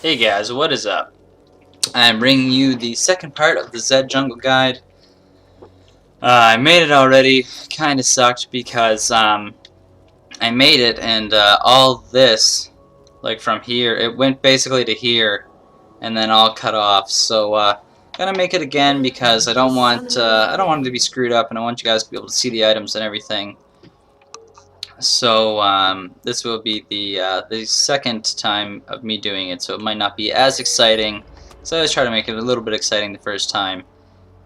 Hey guys, what is up? I'm bringing you the second part of the Zed Jungle guide. I made it already. Kinda sucked because I made it and all this, like from here, it went basically to here and then all cut off. So gonna make it again because I don't want it to be screwed up, and I want you guys to be able to see the items and everything. So this will be the second time of me doing it, so it might not be as exciting. So I always try to make it a little bit exciting the first time.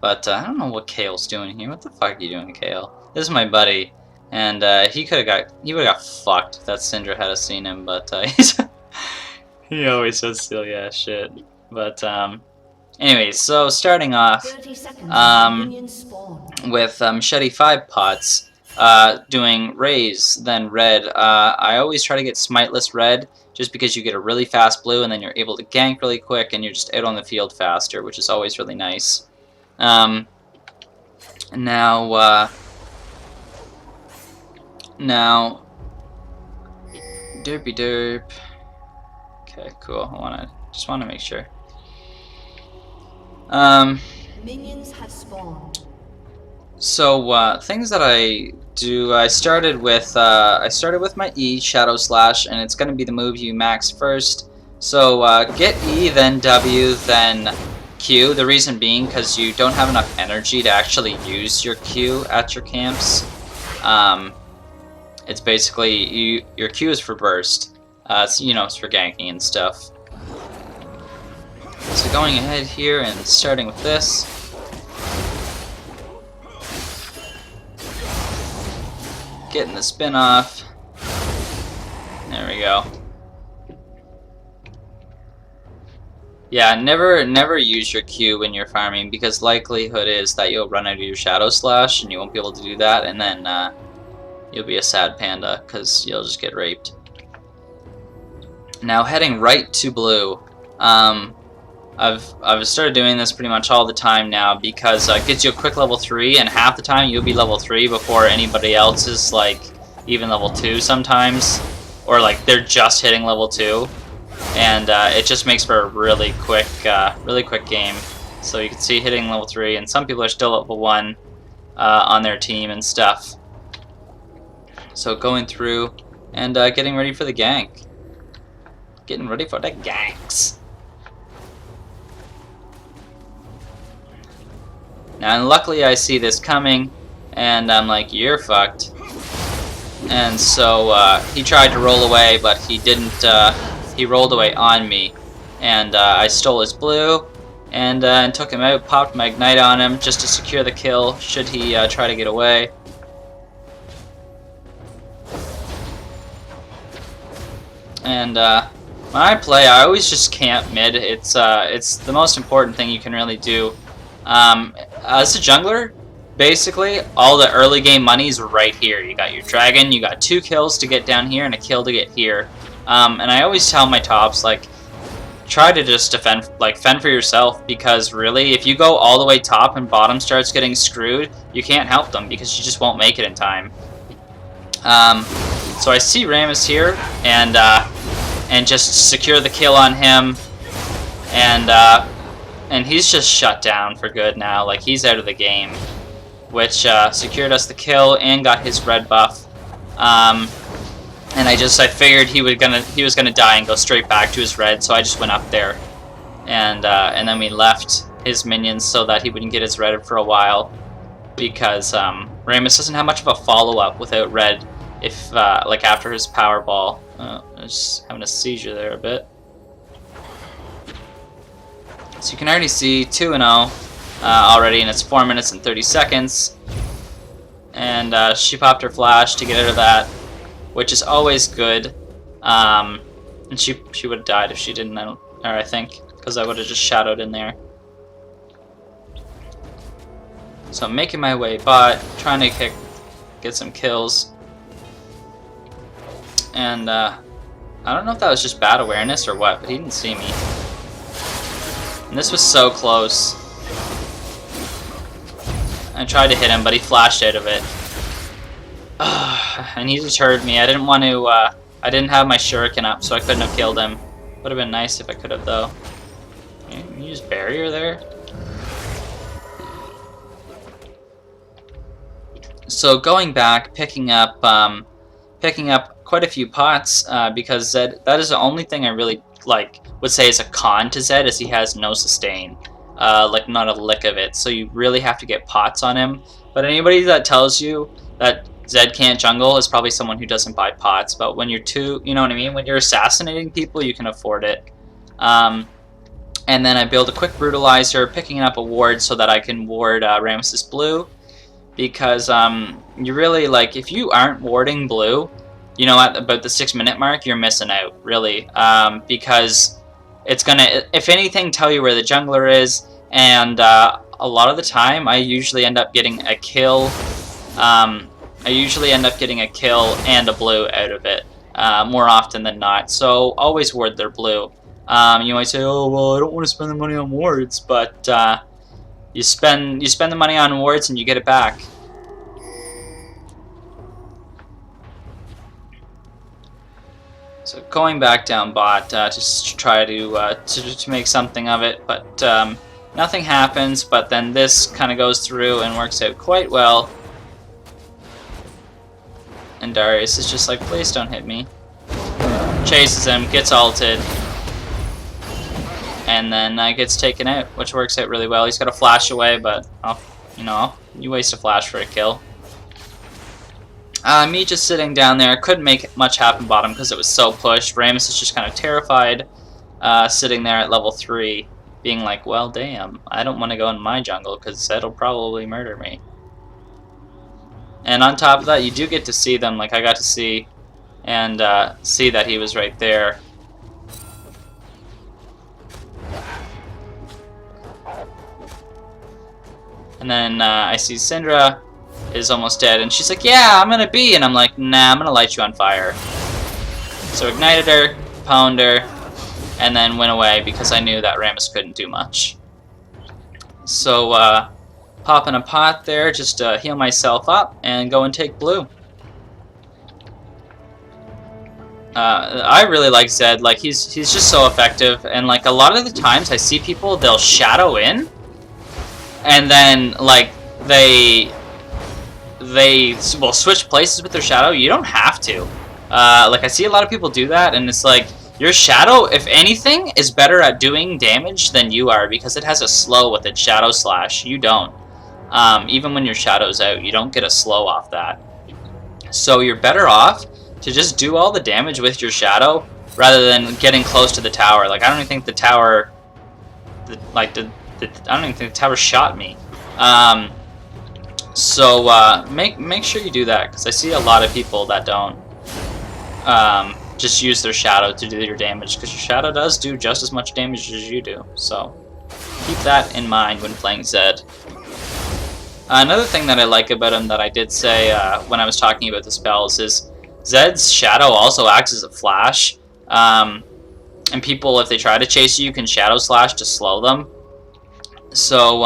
But I don't know what Kale's doing here. What the fuck are you doing, Kale? This is my buddy, and he would have got fucked if that Syndra had seen him. But he always says silly ass shit. But anyways, so starting off with Machete 5 pots. Doing Raise, then Red. I always try to get Smiteless Red, just because you get a really fast blue, and then you're able to gank really quick, and you're just out on the field faster, which is always really nice. Now, derpy derp. Okay, cool. Just wanna make sure. Minions have spawned. So things that I do, I started with my E, Shadow Slash, and it's gonna be the move you max first. So get E, then W, then Q. The reason being because you don't have enough energy to actually use your Q at your camps. It's basically your Q is for burst. It's, it's for ganking and stuff. So going ahead here and starting with this. Getting the spin off. There we go. Yeah, never use your Q when you're farming, because likelihood is that you'll run out of your Shadow Slash and you won't be able to do that, and then you'll be a sad panda because you'll just get raped. Now heading right to blue. I've started doing this pretty much all the time now because it gets you a quick level 3, and half the time you'll be level 3 before anybody else is like even level 2 sometimes, or like they're just hitting level 2, and it just makes for a really quick game. So you can see hitting level 3, and some people are still level 1 on their team and stuff. So going through and getting ready for the gank. Getting ready for the ganks. Now, luckily I see this coming, and I'm like, you're fucked. And so he tried to roll away, but he didn't. He rolled away on me, and I stole his blue, and took him out, popped my ignite on him just to secure the kill should he try to get away. And when I play, I always just camp mid. It's the most important thing you can really do. As a jungler, basically all the early game money is right here. You got your dragon, you got 2 kills to get down here and a kill to get here. And I always tell my tops, like, try to just fend for yourself, because really, if you go all the way top and bottom starts getting screwed, you can't help them because you just won't make it in time. So I see Rammus here, and just secure the kill on him, and he's just shut down for good now. Like, he's out of the game, which secured us the kill and got his red buff. And I figured he was gonna die and go straight back to his red, so I just went up there, and then we left his minions so that he wouldn't get his red for a while, because Rammus doesn't have much of a follow up without red. If like after his power ball, I was just having a seizure there a bit. So you can already see 2-0 already, and it's 4 minutes and 30 seconds. And she popped her flash to get out of that, which is always good. And she would have died if she didn't, I think, because I would have just shadowed in there. So I'm making my way bot, trying to get some kills. And I don't know if that was just bad awareness or what, but he didn't see me. And this was so close. I tried to hit him, but he flashed out of it. And he deterred me. I didn't want to. I didn't have my shuriken up, so I couldn't have killed him. Would have been nice if I could have, though. You use barrier there? So going back, picking up quite a few pots, because Zed, that is the only thing I really would say is a con to Zed, is he has no sustain, like not a lick of it. So you really have to get pots on him. But anybody that tells you that Zed can't jungle is probably someone who doesn't buy pots. But when you're you know what I mean? When you're assassinating people, you can afford it. And then I build a quick brutalizer, picking up a ward so that I can ward Ramesses Blue. Because you really, if you aren't warding blue, you know, at about the 6-minute mark, you're missing out, really. Because it's gonna, if anything, tell you where the jungler is, and a lot of the time, I usually end up getting a kill. I usually end up getting a kill and a blue out of it, more often than not. So always ward their blue. You might say, oh well, I don't want to spend the money on wards, but you spend the money on wards and you get it back. So going back down bot, just to try to make something of it, but nothing happens. But then this kind of goes through and works out quite well. And Darius is just like, please don't hit me. Chases him, gets ulted, and then gets taken out, which works out really well. He's got a flash away, but you waste a flash for a kill. Me just sitting down there, couldn't make much happen bottom because it was so pushed. Rammus is just kind of terrified, sitting there at level 3, being like, well, damn, I don't want to go in my jungle because Zed'll probably murder me. And on top of that, you do get to see them, like I got to see, and see that he was right there. And then I see Syndra is almost dead, and she's like, yeah, I'm gonna be, and I'm like, nah, I'm gonna light you on fire. So ignited her, pwned her, and then went away because I knew that Rammus couldn't do much. So pop in a pot there, just to heal myself up, and go and take blue. I really like Zed, like he's just so effective, and like a lot of the times I see people, they'll shadow in, and then like they will switch places with their shadow. You don't have to. Like I see a lot of people do that, and it's like your shadow, if anything, is better at doing damage than you are because it has a slow with its shadow slash. You don't. Even when your shadow's out, you don't get a slow off that. So you're better off to just do all the damage with your shadow rather than getting close to the tower. Like I don't even think the tower, I don't even think the tower shot me. So make sure you do that, because I see a lot of people that don't just use their shadow to do your damage, because your shadow does do just as much damage as you do. So keep that in mind when playing Zed. Another thing that I like about him that I did say when I was talking about the spells is Zed's shadow also acts as a flash. And people, if they try to chase you, can shadow slash to slow them. So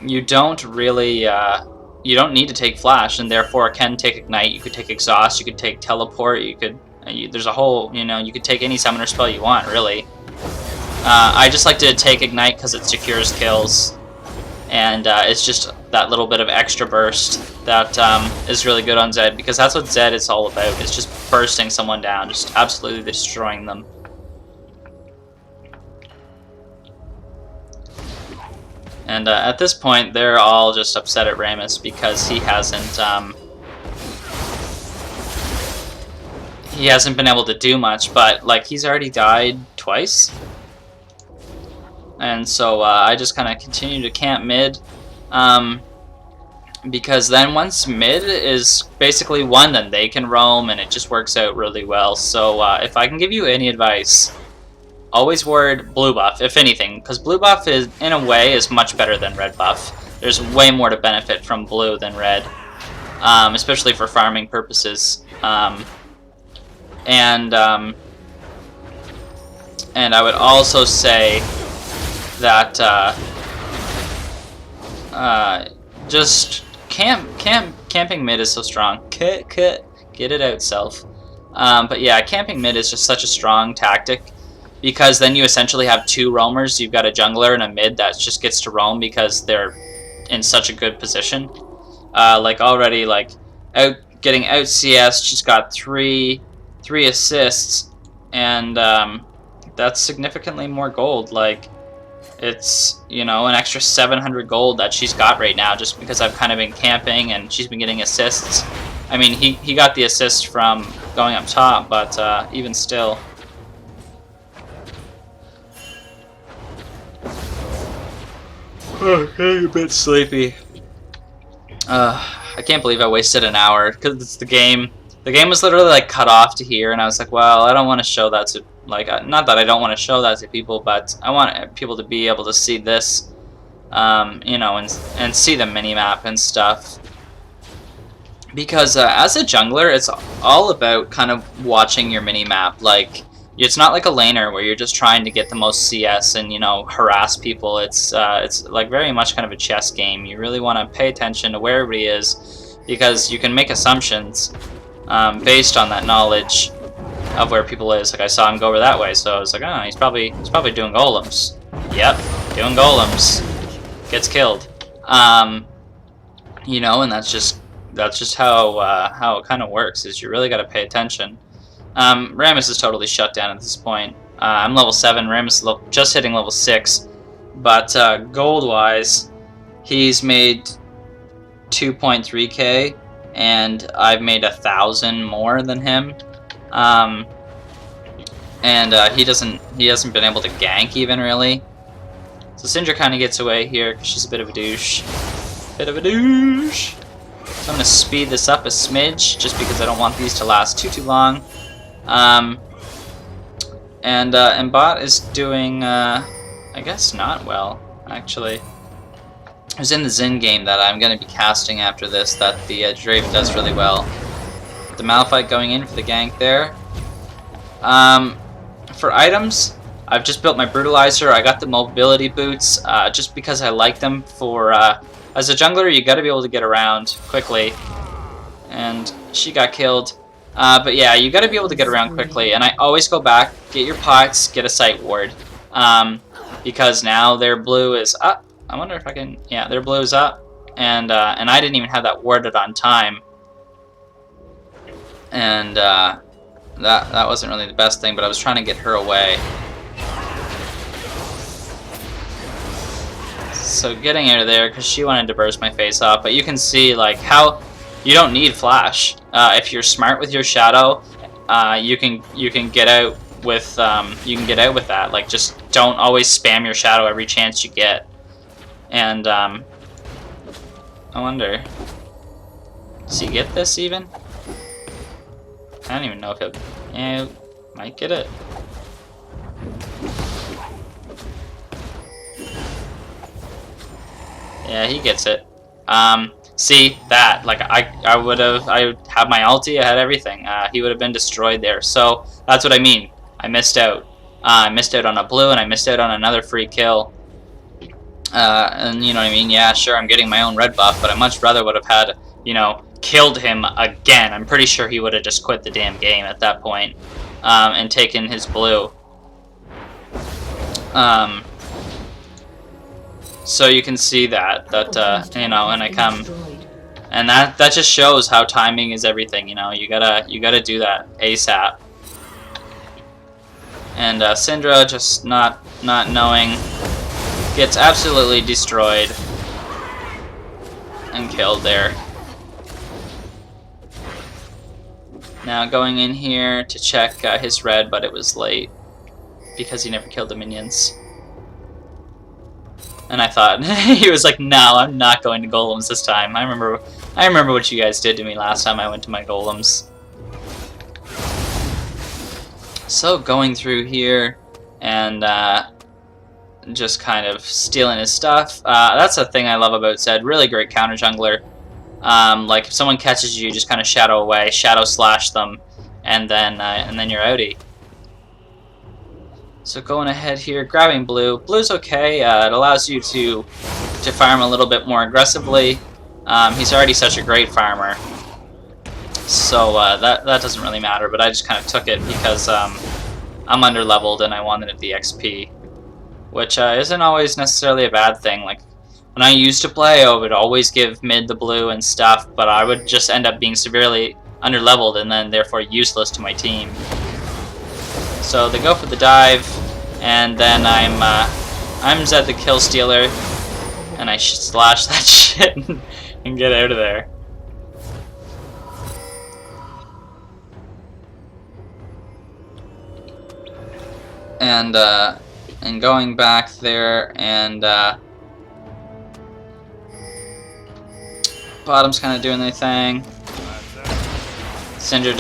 you don't really you don't need to take flash, and therefore can take ignite. You could take exhaust, you could take teleport, you could there's a whole, you could take any summoner spell you want, really. I just like to take ignite because it secures kills, and it's just that little bit of extra burst that is really good on Zed, because that's what Zed is all about. It's just bursting someone down, just absolutely destroying them. And at this point, they're all just upset at Rammus because he hasn't been able to do much. But like, he's already died twice, and so I just kind of continue to camp mid, because then once mid is basically won, then they can roam, and it just works out really well. So if I can give you any advice, always ward blue buff, if anything, because blue buff is, in a way, is much better than red buff. There's way more to benefit from blue than red, especially for farming purposes. And I would also say that just camping mid is so strong. Get it out, self. But yeah, camping mid is just such a strong tactic, because then you essentially have two roamers. You've got a jungler and a mid that just gets to roam because they're in such a good position. Like already, like getting out CS, she's got three assists, and that's significantly more gold. Like, it's, you know, an extra 700 gold that she's got right now just because I've kind of been camping and she's been getting assists. I mean, he got the assist from going up top, but even still. Oh, I'm a bit sleepy. I can't believe I wasted an hour, because it's the game. The game was literally like cut off to here, and I was like, well, I don't want to show that to, like, not that I don't want to show that to people, but I want people to be able to see this, you know, and see the mini-map and stuff. Because as a jungler, it's all about kind of watching your mini-map. Like, it's not like a laner where you're just trying to get the most CS and, you know, harass people. It's like very much kind of a chess game. You really want to pay attention to where everybody is, because you can make assumptions based on that knowledge of where people is. Like, I saw him go over that way, so I was like, oh, he's probably doing golems. Yep, doing golems. Gets killed. You know, and that's just how it kind of works. Is you really got to pay attention. Rammus is totally shut down at this point. I'm level 7. Rammus is just hitting level 6, but gold-wise, he's made 2.3k, and I've made 1,000 more than him. He hasn't been able to gank even, really. So Syndra kind of gets away here because she's a bit of a douche. So I'm gonna speed this up a smidge just because I don't want these to last too long. And bot is doing I guess not well, actually. It was in the Xin game that I'm going to be casting after this that the Draven does really well. The Malphite going in for the gank there. For items, I've just built my Brutalizer. I got the mobility boots just because I like them. For as a jungler, you got to be able to get around quickly. And she got killed. But yeah, you got to be able to get around quickly. And I always go back, get your pots, get a sight ward. Because now their blue is up. I wonder if I can... Yeah, their blue is up. And I didn't even have that warded on time. And that wasn't really the best thing, but I was trying to get her away. So getting out of there, because she wanted to burst my face off. But you can see, like, how... You don't need flash. If you're smart with your shadow, you can get out with that. Like, just don't always spam your shadow every chance you get. And I wonder, does he get this even? I don't even know if it. Yeah, might get it. Yeah, he gets it. See that? Like, I would have my ulti, I had everything. He would have been destroyed there. So that's what I mean. I missed out. I missed out on a blue, and I missed out on another free kill. And you know what I mean? Yeah, sure, I'm getting my own red buff, but I much rather would have had, you know, killed him again. I'm pretty sure he would have just quit the damn game at that point, and taken his blue. So you can see that you know, and I come, and that just shows how timing is everything. You know, you gotta do that ASAP. And Syndra just not knowing, gets absolutely destroyed and killed there. Now going in here to check his red, but it was late because he never killed the minions. And I thought he was like, "No, I'm not going to golems this time." I remember what you guys did to me last time I went to my golems. So going through here and just kind of stealing his stuff. That's the thing I love about Zed. Really great counter jungler. Like if someone catches you, just kind of shadow away, shadow slash them, and then you're outie. So going ahead here, grabbing blue. Blue's okay. It allows you to farm a little bit more aggressively. He's already such a great farmer. So that doesn't really matter, but I just kind of took it because I'm underleveled and I wanted the XP, which isn't always necessarily a bad thing. Like when I used to play, I would always give mid the blue and stuff, but I would just end up being severely underleveled and then therefore useless to my team. So they go for the dive, and then I'm Zed the kill stealer, and I slash that shit and get out of there. And going back there, and bottom's kind of doing their thing. Cinder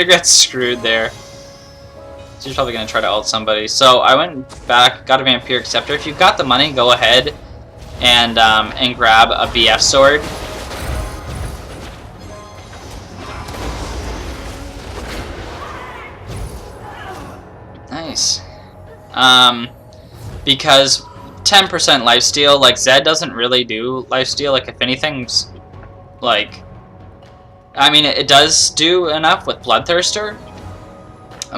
gets screwed there. She's probably gonna try to ult somebody. So I went back, got a Vampiric Scepter. If you've got the money, go ahead and grab a BF sword. Nice. Because 10% lifesteal, like Zed doesn't really do lifesteal. Like if anything's, like, I mean it does do enough with Bloodthirster,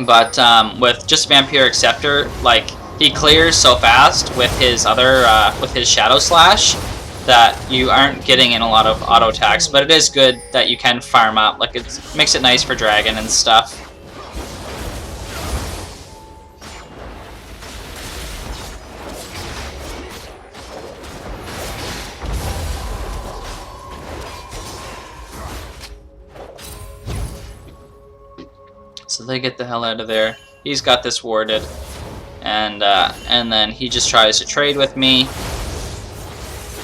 but with just Vampiric Scepter, like he clears so fast with his other with his Shadow Slash that you aren't getting in a lot of auto attacks. But it is good that you can farm up. Like it makes it nice for Dragon and stuff. So they get the hell out of there. He's got this warded, and then he just tries to trade with me,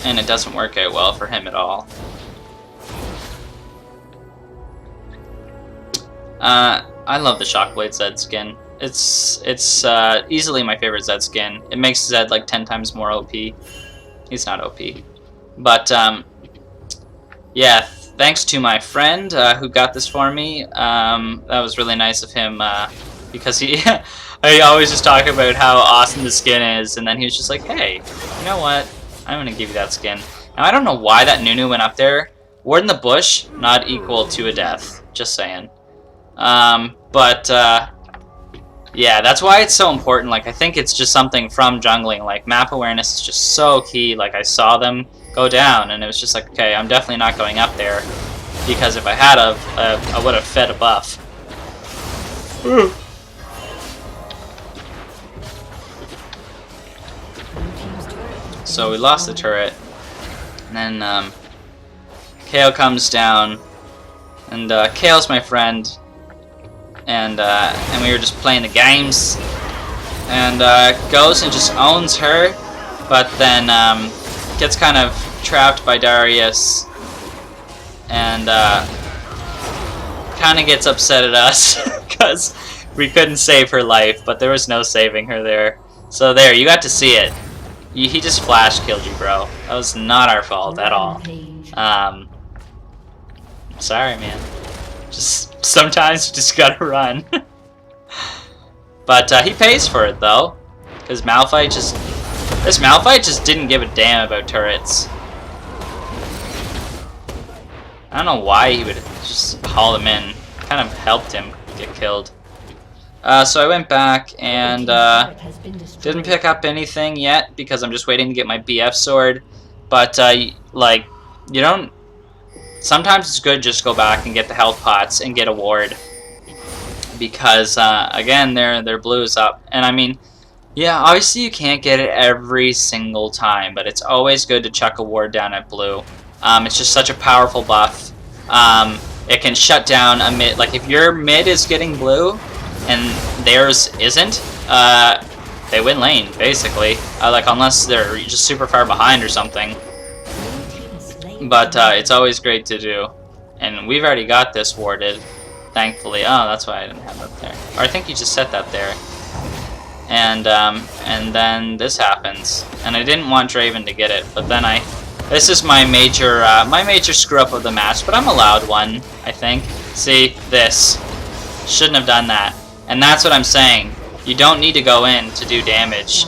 and it doesn't work out well for him at all. I love the Shockblade Zed skin. It's easily my favorite Zed skin. It makes Zed like 10 times more OP. He's not OP, but yeah. Thanks to my friend who got this for me. That was really nice of him because I always just talk about how awesome the skin is, and then he was just like, hey, you know what? I'm going to give you that skin. Now, I don't know why that Nunu went up there. Ward in the bush, not equal to a death. Just saying. Yeah, that's why it's so important. Like, I think it's just something from jungling. Like, map awareness is just so key. Like, I saw them go down, and it was just like, okay, I'm definitely not going up there, because if I had I would have fed a buff. So we lost the turret, and then Kale comes down, and Kale's my friend, and we were just playing the games, and goes and just owns her, but then gets kind of trapped by Darius, and kind of gets upset at us because we couldn't save her life, but there was no saving her there. So there, you got to see it. He just flash killed you, bro. That was not our fault at all. Sorry, man. Just sometimes you just gotta run. But he pays for it though, because this Malphite just didn't give a damn about turrets. I don't know why he would just haul him in. Kind of helped him get killed. So I went back and didn't pick up anything yet because I'm just waiting to get my BF sword. But like, you don't. Sometimes it's good just go back and get the health pots and get a ward, because again their blue is up, and I mean, yeah, obviously you can't get it every single time, but it's always good to chuck a ward down at blue. It's just such a powerful buff. It can shut down a mid. Like if your mid is getting blue and theirs isn't, they win lane basically. Like unless they're just super far behind or something. But it's always great to do, and we've already got this warded, thankfully. Oh, that's why I didn't have that there. Or I think you just set that there. And then this happens, and I didn't want Draven to get it, but then this is my major screw up of the match, but I'm allowed one, I think. See, this shouldn't have done that, and that's what I'm saying. You don't need to go in to do damage,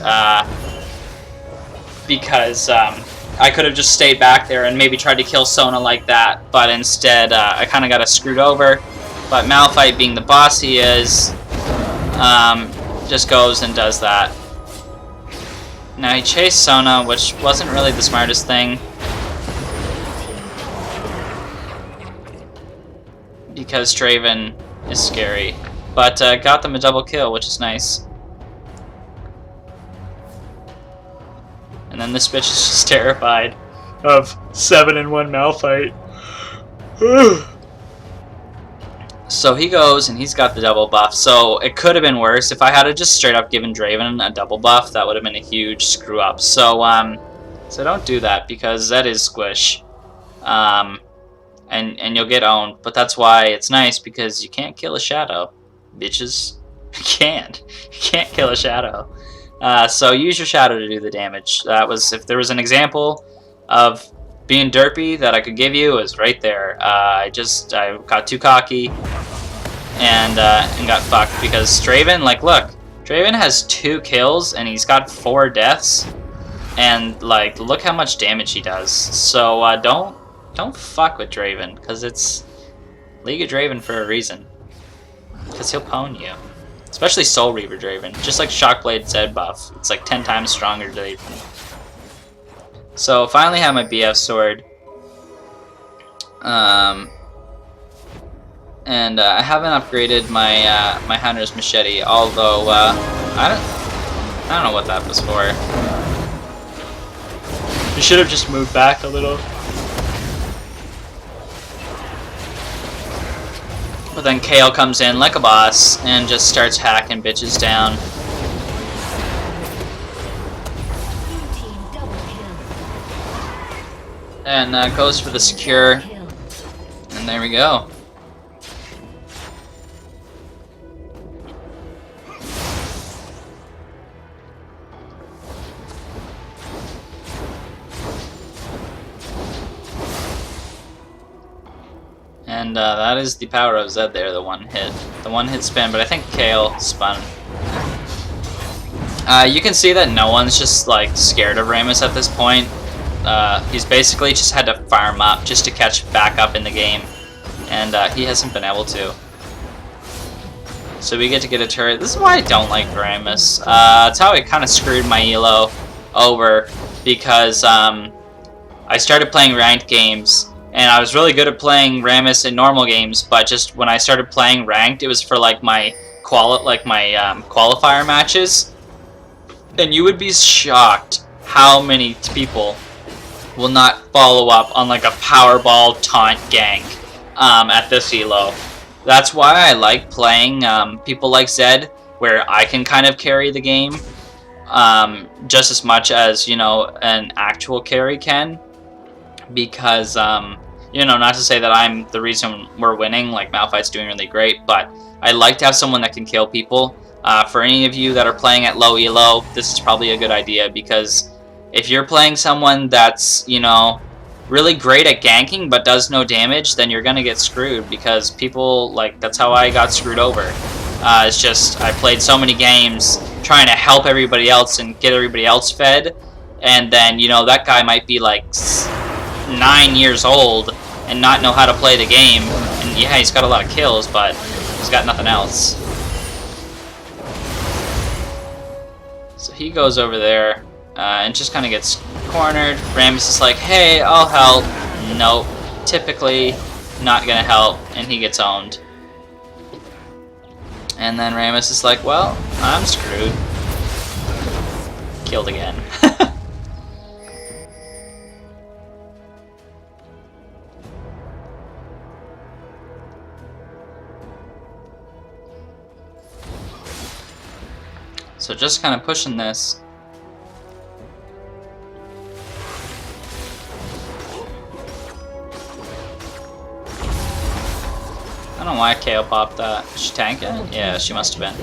because I could have just stayed back there and maybe tried to kill Sona like that, but instead I kind of got screwed over. But Malphite, being the boss he is, just goes and does that. Now he chased Sona, which wasn't really the smartest thing, because Draven is scary. But got them a double kill, which is nice. And then this bitch is just terrified of 7-in-1 Malphite. So he goes and he's got the double buff. So it could have been worse. If I had just straight up given Draven a double buff, that would have been a huge screw up. So so don't do that, because that is squish. And you'll get owned. But that's why it's nice, because you can't kill a shadow. Bitches. You can't kill a shadow. So use your shadow to do the damage. That was, if there was an example of being derpy that I could give you, is right there. I got too cocky and got fucked, because Draven, like, look, Draven has 2 kills and he's got 4 deaths, and like, look how much damage he does. So don't fuck with Draven, because it's League of Draven for a reason, because he'll pwn you. Especially Soul Reaver Draven. Just like Shockblade Zed buff. It's like 10 times stronger Draven. So finally have my BF sword. And I haven't upgraded my my Hunter's Machete, although I don't know what that was for. You should have just moved back a little. But then Kale comes in like a boss and just starts hacking bitches down. And goes for the secure. And there we go. And that is the power of Zed there, the one hit spin, but I think Kale spun. You can see that no one's just like scared of Rammus at this point. He's basically just had to farm up just to catch back up in the game, and he hasn't been able to. So we get to get a turret. This is why I don't like Rammus. It's how I kind of screwed my elo over, because I started playing ranked games. And I was really good at playing Rammus in normal games, but just when I started playing ranked, it was for like my qualifier matches. And you would be shocked how many people will not follow up on like a Powerball taunt gank at this elo. That's why I like playing people like Zed, where I can kind of carry the game just as much as, you know, an actual carry can. Because you know, not to say that I'm the reason we're winning, like Malphite's doing really great, but I like to have someone that can kill people. For any of you that are playing at low elo, this is probably a good idea, because if you're playing someone that's, you know, really great at ganking but does no damage, then you're gonna get screwed, because people, like, that's how I got screwed over. It's just, I played so many games trying to help everybody else and get everybody else fed, and then, you know, that guy might be like 9 years old and not know how to play the game, and yeah, he's got a lot of kills, but he's got nothing else. So he goes over there and just kind of gets cornered. Rammus is like, hey, I'll help. Nope, typically not gonna help, and he gets owned. And then Rammus is like, well, I'm screwed. Killed again. So just kind of pushing this. I don't know why KO popped that. Is she tanking? Yeah, she must have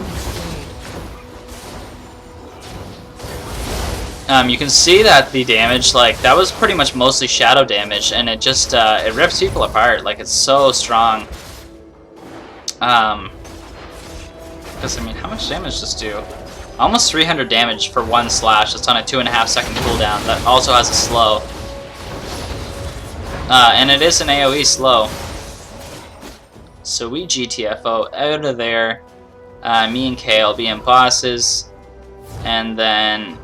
been. You can see that the damage, like, that was pretty much mostly shadow damage, and it just, it rips people apart. Like, it's so strong. Because, I mean, how much damage does this do? Almost 300 damage for one slash. It's on a 2.5 second cooldown. That also has a slow. And it is an AoE slow. So we GTFO out of there. Me and Kale being bosses. And then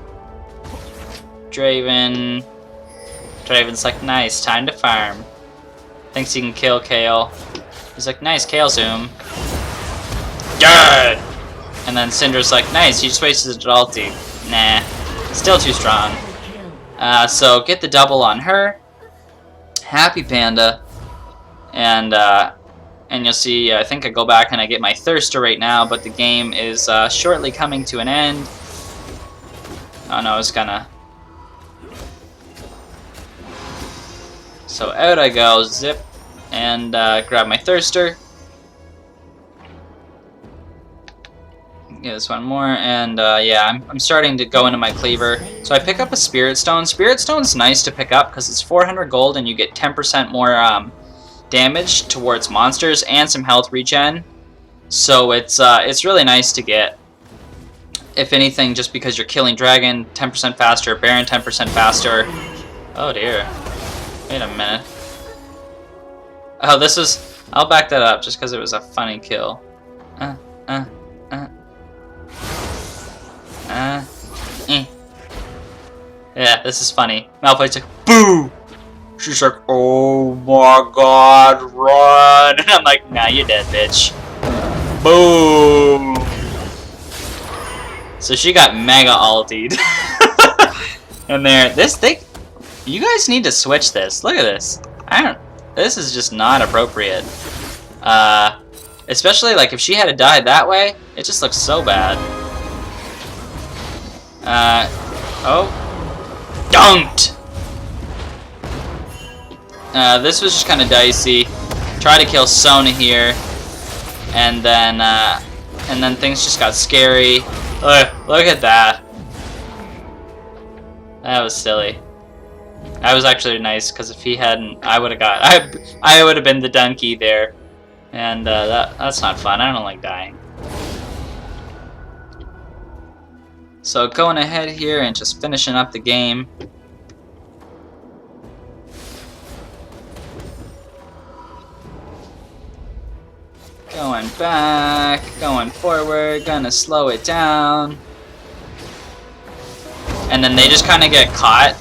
Draven's like, nice, time to farm. Thinks he can kill Kale. He's like, nice, Kale zoom. Dead! And then Syndra's like, nice, you just wasted his ulti. Nah, still too strong. So get the double on her. Happy Panda. And you'll see, I think I go back and I get my Thirster right now, but the game is shortly coming to an end. Oh no, it's gonna... So out I go, zip, and grab my Thirster. Get this one more, and yeah, I'm starting to go into my cleaver. So I pick up a Spirit Stone. Spirit Stone's nice to pick up because it's 400 gold and you get 10% more damage towards monsters and some health regen. So it's really nice to get. If anything, just because you're killing Dragon 10% faster, Baron 10% faster. Oh dear. Wait a minute. Oh, this was... I'll back that up just because it was a funny kill. Yeah, this is funny. Malphite's like, boo! She's like, oh my god, run! And I'm like, nah, you're dead, bitch. Boom! So she got mega ultied. And there, this thing... You guys need to switch this. Look at this. This is just not appropriate. Especially like if she had died that way, it just looks so bad. Oh. Dunked! This was just kind of dicey. Try to kill Sona here. And then things just got scary. Look at that. That was silly. That was actually nice, because if he hadn't, I would have got... I would have been the donkey there. And that's not fun. I don't like dying. So going ahead here and just finishing up the game. Going back, going forward, gonna slow it down. And then they just kind of get caught.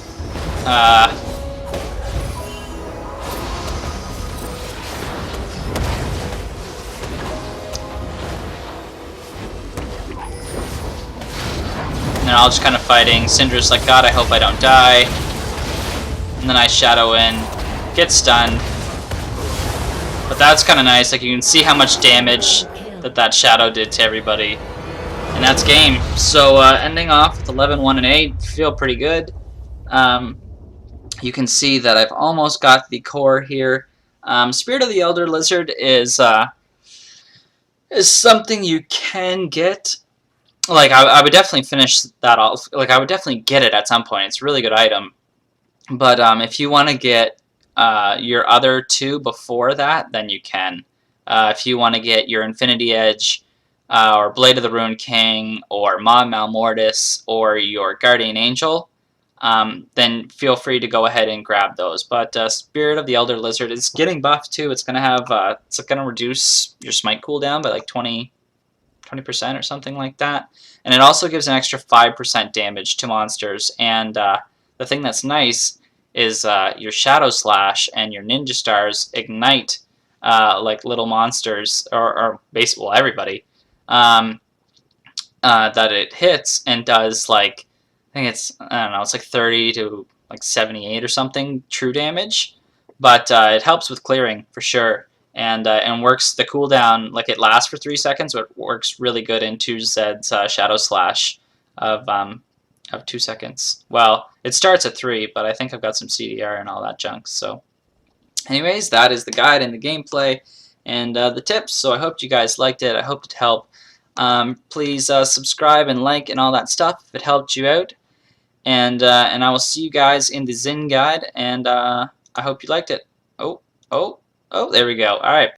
And I'll just kind of fighting. Syndra's like, God, I hope I don't die. And then I shadow in, get stunned. But that's kind of nice. Like, you can see how much damage that shadow did to everybody. And that's game. So ending off with 11, 1, and 8, feel pretty good. You can see that I've almost got the core here. Spirit of the Elder Lizard is something you can get. Like, I would definitely finish that off. Like, I would definitely get it at some point. It's a really good item. But if you want to get your other two before that, then you can. If you want to get your Infinity Edge, or Blade of the Ruined King, or Maw Malmortis, or your Guardian Angel, then feel free to go ahead and grab those. But Spirit of the Elder Lizard is getting buffed too. It's gonna have it's gonna reduce your smite cooldown by like 20% or something like that, and it also gives an extra 5% damage to monsters. And the thing that's nice is your Shadow Slash and your Ninja Stars ignite like little monsters, or basically, well, everybody that it hits, and does like, I think it's, I don't know, it's like 30 to like 78 or something true damage, but it helps with clearing for sure, and works the cooldown, like it lasts for 3 seconds, but it works really good into Zed's Shadow Slash of 2 seconds. Well, it starts at 3, but I think I've got some CDR and all that junk. So anyways, that is the guide and the gameplay and the tips. So I hope you guys liked it. I hope it helped. Please subscribe and like and all that stuff if it helped you out. And I will see you guys in the Zen guide, and I hope you liked it. Oh, there we go. All right.